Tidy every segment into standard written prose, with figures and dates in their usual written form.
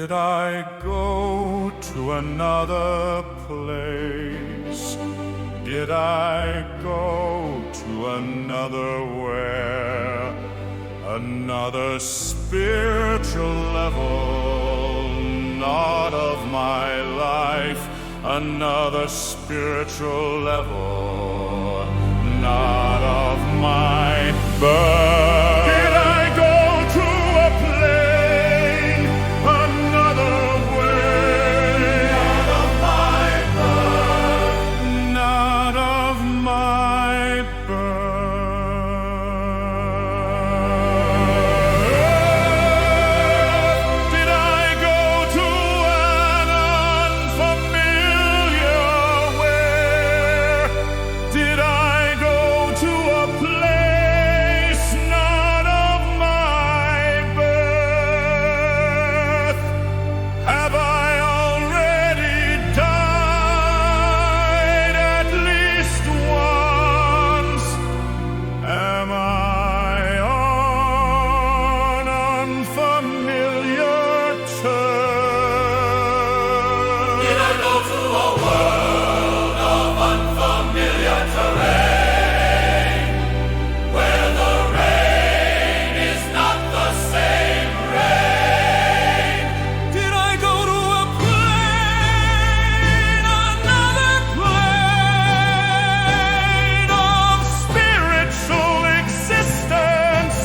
Did I go to another place? Did I go to another where? Another spiritual level, not of my life. Another spiritual level, not of my birth. Did I go to a plane another way? Not of my birth, not of my birth. Did I go to an unfamiliar where? Did I go to a place not of my birth? Have I already died at least once? Am I on unfamiliar terms? Did I go to a world of unfamiliar terrain, where the rain is not the same rain? Did I go to a plane, another plane of spiritual existence,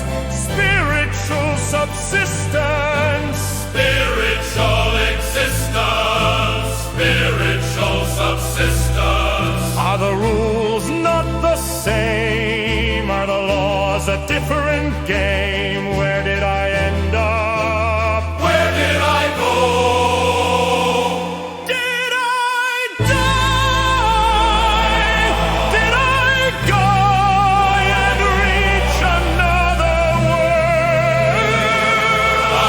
spiritual subsistence? Spiritual existence, spiritual subsistence. Are the rules not the same? Are the laws a different game? Where did I end up? Where did I go? Did I die? Did I go and reach another world?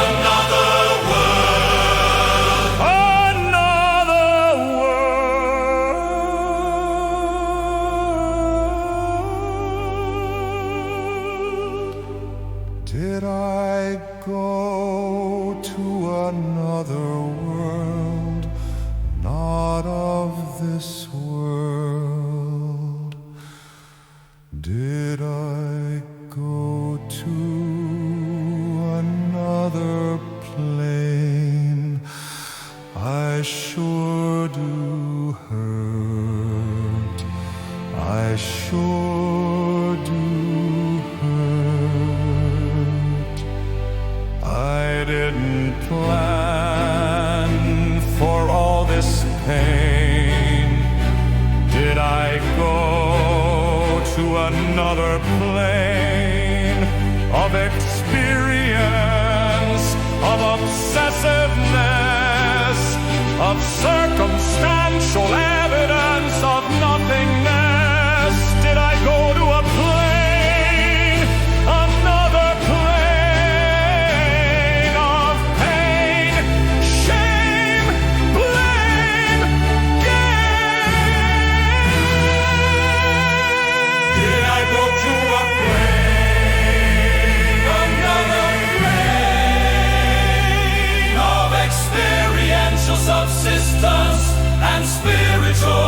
Another world. Another world. Did I go to another world, not of this world? Did I go to another plane? I sure do hurt. I sure do hurt. I didn't plan for all this pain. Did I go to another plane of experience, of obsessiveness, of circumstantial evidence of nothingness? Did I go to a plane, another plane of pain, shame, blame, gain? Did I go to a plane, another plane of experiential subsistence and spiritual